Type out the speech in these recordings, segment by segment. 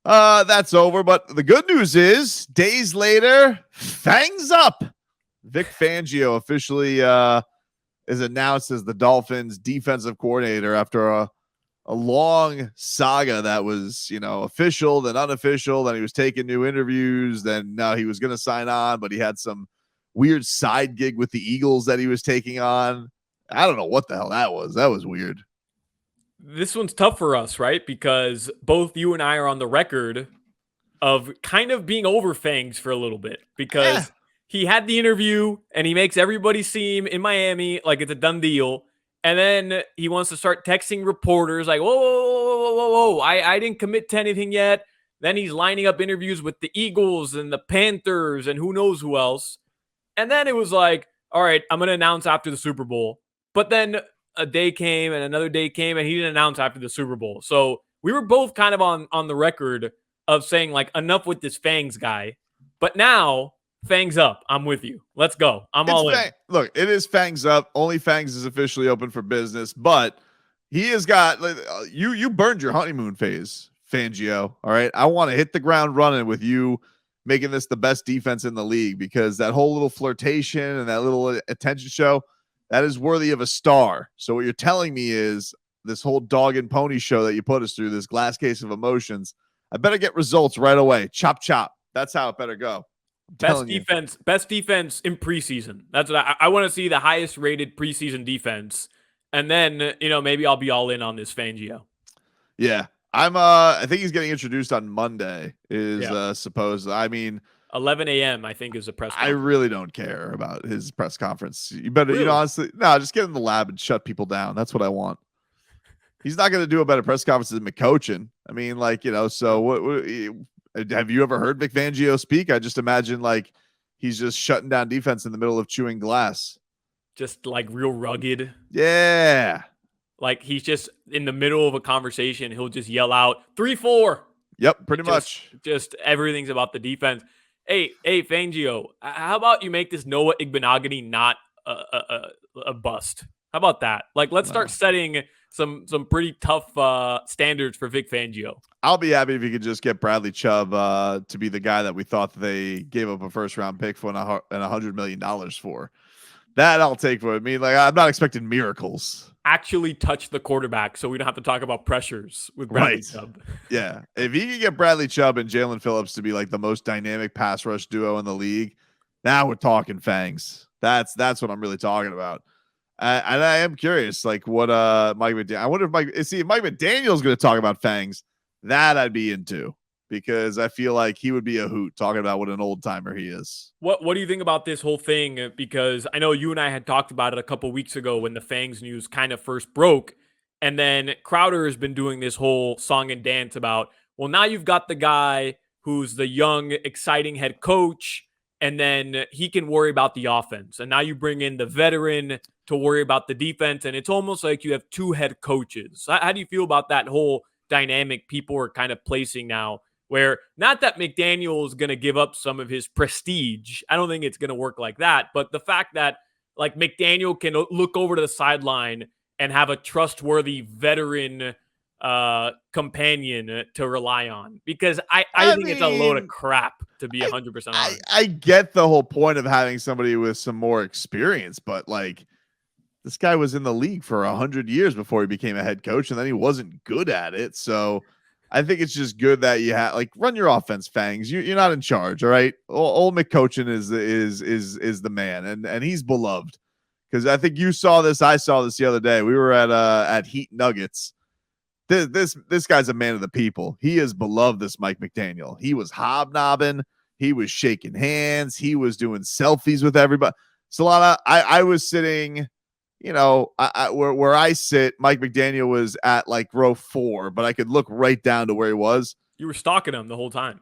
That's over. But the good news is, days later, fangs up. Vic Fangio officially is announced as the Dolphins defensive coordinator after a long saga that was, official, then unofficial. Then he was taking new interviews. Then now he was going to sign on, but he had some weird side gig with the Eagles that he was taking on. I don't know what the hell that was. That was weird. This one's tough for us, right? Because both you and I are on the record of kind of being over Fangs for a little bit because he had the interview and he makes everybody seem in Miami like it's a done deal. And then he wants to start texting reporters like, whoa, I didn't commit to anything yet. Then he's lining up interviews with the Eagles and the Panthers and who knows who else. And then it was like, all right, I'm going to announce after the Super Bowl. But then a day came and another day came and he didn't announce after the Super Bowl. So we were both kind of on the record of saying like enough with this Fangs guy. But now Fangs up. I'm with you. Let's go. I'm all in. Look, it is Fangs up. Only Fangs is officially open for business, but he has got you burned your honeymoon phase, Fangio. All right. I want to hit the ground running with you making this the best defense in the league because that whole little flirtation and that little attention show, that is worthy of a star. So what you're telling me is this whole dog and pony show that you put us through, this glass case of emotions, I better get results right away. Chop, chop. That's how it better go. Best defense in preseason. That's what I want to see, the highest rated preseason defense. And then, maybe I'll be all in on this Fangio. Yeah. I think he's getting introduced on Monday supposed. I mean, 11 a.m. I think is a press conference. I really don't care about his press conference. You better, honestly, just get in the lab and shut people down. That's what I want. He's not going to do a better press conference than McCoachin. I mean, so what have you ever heard Vic Fangio speak? I just imagine he's just shutting down defense in the middle of chewing glass. Just real rugged. Yeah. Like he's just in the middle of a conversation. He'll just yell out 3-4. Yep. Pretty much. Just everything's about the defense. Hey, Fangio, how about you make this Noah Igbenogany not a bust? How about that? Let's start setting some pretty tough standards for Vic Fangio. I'll be happy if you could just get Bradley Chubb to be the guy that we thought they gave up a first-round pick for and $100 million for. That I'll take for it. I mean, I'm not expecting miracles. Actually touch the quarterback so we don't have to talk about pressures with Bradley Chubb. Yeah. If you can get Bradley Chubb and Jalen Phillips to be the most dynamic pass rush duo in the league, now we're talking Fangs. That's what I'm really talking about. And I am curious, what Mike McDaniel. I wonder if Mike McDaniel's going to talk about Fangs. That I'd be into because I feel like he would be a hoot talking about what an old timer he is. What do you think about this whole thing? Because I know you and I had talked about it a couple weeks ago when the Fangs news kind of first broke, and then Crowder has been doing this whole song and dance about, well, now you've got the guy who's the young, exciting head coach, and then he can worry about the offense, and now you bring in the veteran to worry about the defense, and it's almost like you have two head coaches. How do you feel about that whole dynamic people are kind of placing now, where not that McDaniel is going to give up some of his prestige. I don't think it's going to work like that. But the fact that McDaniel can look over to the sideline and have a trustworthy veteran companion to rely on, because I think it's a load of crap, to be 100% honest. I get the whole point of having somebody with some more experience, but this guy was in the league for 100 years before he became a head coach, and then he wasn't good at it. So I think it's just good that you have run your offense, Fangs. You're not in charge, all right? Old McCoachin is the man, and he's beloved because I think you saw this. I saw this the other day. We were at Heat Nuggets. This guy's a man of the people. He is beloved. This Mike McDaniel. He was hobnobbing. He was shaking hands. He was doing selfies with everybody. Solana, I was sitting. Where I sit, Mike McDaniel was at row 4, but I could look right down to where he was. You were stalking him the whole time.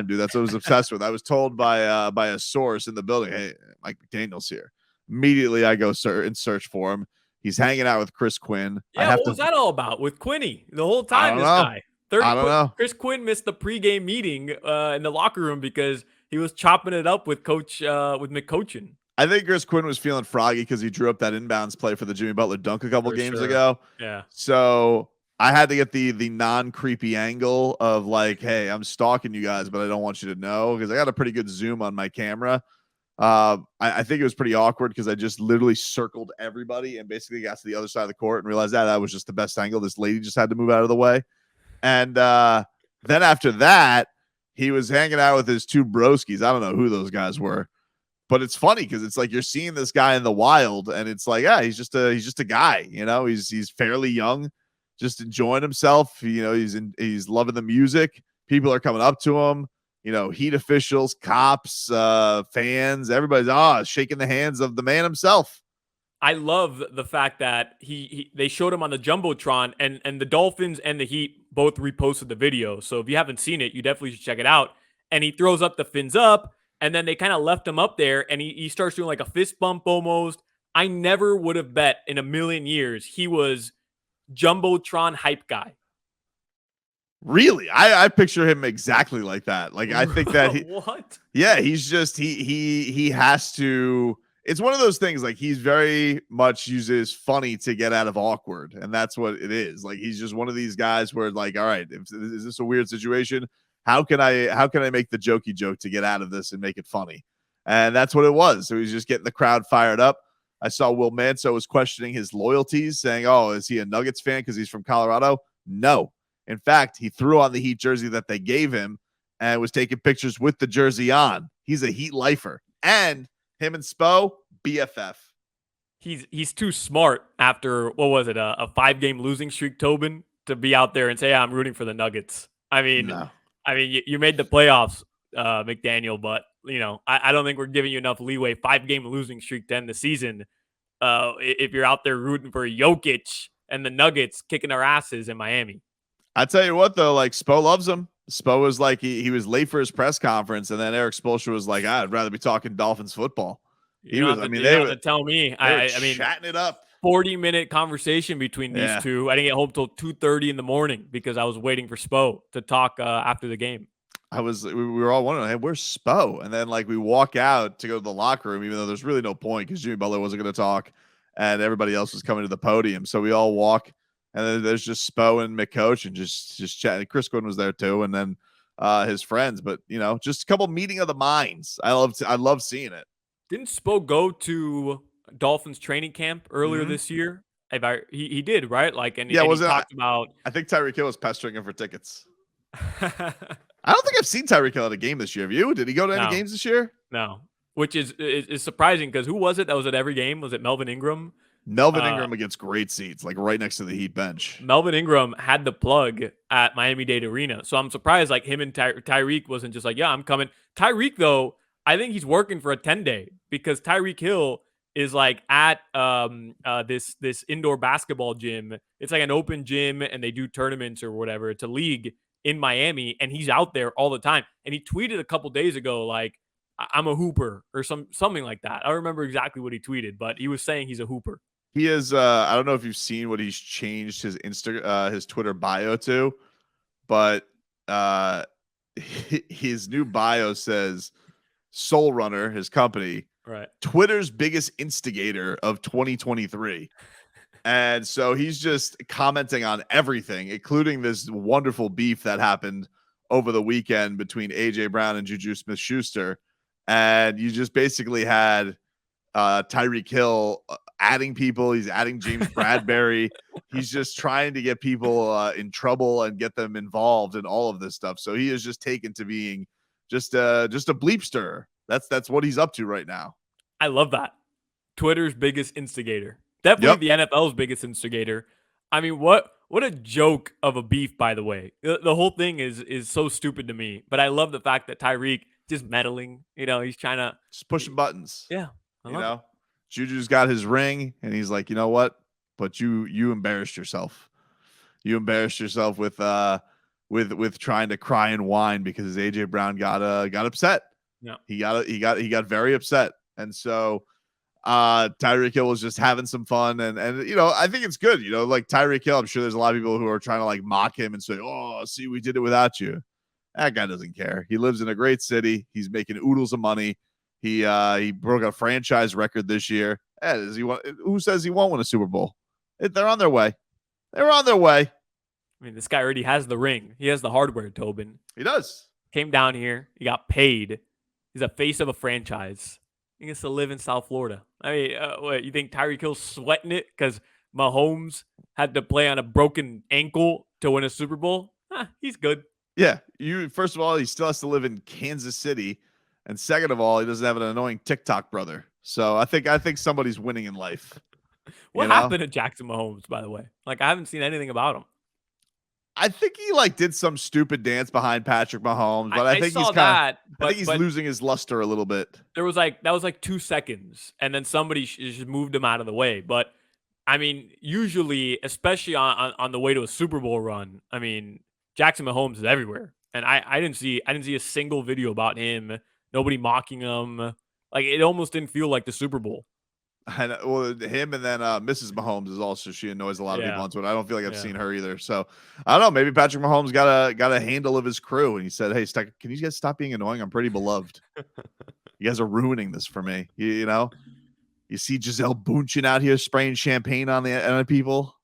Dude. That's what I was obsessed with. I was told by a source in the building, hey, Mike McDaniel's here. Immediately, I go search for him. He's hanging out with Chris Quinn. Yeah, what was that all about with Quinny the whole time? Guy. I don't know. Chris Quinn missed the pregame meeting in the locker room because he was chopping it up with with McCoachin. I think Chris Quinn was feeling froggy because he drew up that inbounds play for the Jimmy Butler dunk a couple games ago. Yeah. So I had to get the non-creepy angle of like, hey, I'm stalking you guys, but I don't want you to know, because I got a pretty good zoom on my camera. I think it was pretty awkward because I just literally circled everybody and basically got to the other side of the court and realized that was just the best angle. This lady just had to move out of the way. And then after that, he was hanging out with his two broskies. I don't know who those guys were, but it's funny because it's like you're seeing this guy in the wild, and it's like, yeah, he's just a guy. He's fairly young, just enjoying himself. He's loving the music. People are coming up to him. Heat officials, cops, fans, everybody's shaking the hands of the man himself. I love the fact that they showed him on the jumbotron, and the Dolphins and the Heat both reposted the video. So if you haven't seen it, you definitely should check it out. And he throws up the fins up, and then they kind of left him up there, and he starts doing like a fist bump almost. I never would have bet in a million years he was jumbotron hype guy. Really? I picture him exactly like that. Like, I think that what? Yeah, he's just he has to. It's one of those things, like, he's very much uses funny to get out of awkward, and that's what it is. Like, he's just one of these guys where, like, all right, is this a weird situation? How can I make the jokey joke to get out of this and make it funny? And that's what it was. So he's just getting the crowd fired up. I saw Will Manso was questioning his loyalties, saying, "Oh, is he a Nuggets fan because he's from Colorado?" No. In fact, he threw on the Heat jersey that they gave him and was taking pictures with the jersey on. He's a Heat lifer. And him and Spo, BFF. He's too smart after, what was it, a 5-game losing streak, Tobin, to be out there and say, I'm rooting for the Nuggets. I mean, No. You made the playoffs, McDaniel, but I don't think we're giving you enough leeway. 5-game losing streak to end the season. If you're out there rooting for Jokic and the Nuggets kicking our asses in Miami. I tell you what, though, like, Spo loves him. Spo was like, he was late for his press conference, and then Eric Spoelstra was like, I'd rather be talking Dolphins football. They would tell me. I mean, chatting it up. 40-minute conversation between these two. I didn't get home till 2:30 in the morning because I was waiting for Spo to talk after the game. We were all wondering, hey, where's Spo? And then, like, we walk out to go to the locker room, even though there's really no point because Jimmy Butler wasn't going to talk and everybody else was coming to the podium. So we all walk, and then there's just Spo and McCoach and just chatting. Chris Quinn was there too, and then his friends. But just a couple meeting of the minds. I love seeing it. Didn't Spo go to Dolphins training camp earlier this year? He did, right? Like, and he talked about. I think Tyreek Hill was pestering him for tickets. I don't think I've seen Tyreek Hill at a game this year. Have you? Did he go to any games this year? No, which is surprising because who was it that was at every game? Was it Melvin Ingram? Melvin Ingram against great seats, like right next to the Heat bench. Melvin Ingram had the plug at Miami-Dade Arena. So I'm surprised like him and Tyreek wasn't just like, yeah, I'm coming. Tyreek, though, I think he's working for a 10-day because Tyreek Hill is like at this indoor basketball gym. It's like an open gym and they do tournaments or whatever. It's a league in Miami and he's out there all the time. And he tweeted a couple days ago, like, I'm a hooper or something like that. I don't remember exactly what he tweeted, but he was saying he's a hooper. He is. I don't know if you've seen what he's changed his his Twitter bio to, but his new bio says Soul Runner, his company, right? Twitter's biggest instigator of 2023. And so he's just commenting on everything, including this wonderful beef that happened over the weekend between AJ Brown and Juju Smith-Schuster. And you just basically had Tyreek Hill adding people. He's adding James Bradbury. He's just trying to get people in trouble and get them involved in all of this stuff. So he is just taken to being just a bleepster. That's what he's up to right now. I love that. Twitter's biggest instigator. Definitely the NFL's biggest instigator. I mean, what a joke of a beef, by the way. The whole thing is so stupid to me. But I love the fact that Tyreek just meddling. He's trying to just pushing buttons. Yeah. Juju's got his ring, and he's like, you know what? But you embarrassed yourself. You embarrassed yourself with trying to cry and whine because AJ Brown got upset. Yeah, he got very upset, and so Tyreek Hill was just having some fun, and I think it's good. Like Tyreek Hill, I'm sure there's a lot of people who are trying to like mock him and say, "Oh, see, we did it without you." That guy doesn't care. He lives in a great city. He's making oodles of money. He broke a franchise record this year. Who says he won't win a Super Bowl? They're on their way. They're on their way. I mean, this guy already has the ring. He has the hardware, Tobin. He does. Came down here. He got paid. He's a face of a franchise. He gets to live in South Florida. I mean, what, you think Tyreek Hill's sweating it because Mahomes had to play on a broken ankle to win a Super Bowl? He's good. Yeah. First of all, he still has to live in Kansas City. And second of all, he doesn't have an annoying TikTok brother. So I think somebody's winning in life. What happened to Jackson Mahomes, by the way? Like, I haven't seen anything about him. I think he did some stupid dance behind Patrick Mahomes, but I think he's losing his luster a little bit. That was like 2 seconds, and then somebody just moved him out of the way. But I mean, usually, especially on the way to a Super Bowl run, I mean, Jackson Mahomes is everywhere, and I didn't see a single video about him. Nobody mocking him. Like, it almost didn't feel like the Super Bowl. Well, him and then Mrs. Mahomes is also, she annoys a lot of people on Twitter. I don't feel like I've seen her either. So I don't know. Maybe Patrick Mahomes got a handle of his crew, and he said, "Hey, can you guys stop being annoying? I'm pretty beloved. You guys are ruining this for me. You know, you see Giselle Bundchen out here spraying champagne on the people."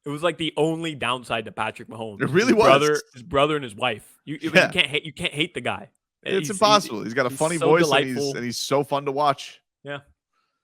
It was like the only downside to Patrick Mahomes. It really was. His brother and his wife. You can't hate the guy. It's impossible. He's got a funny voice, and he's so fun to watch. Yeah.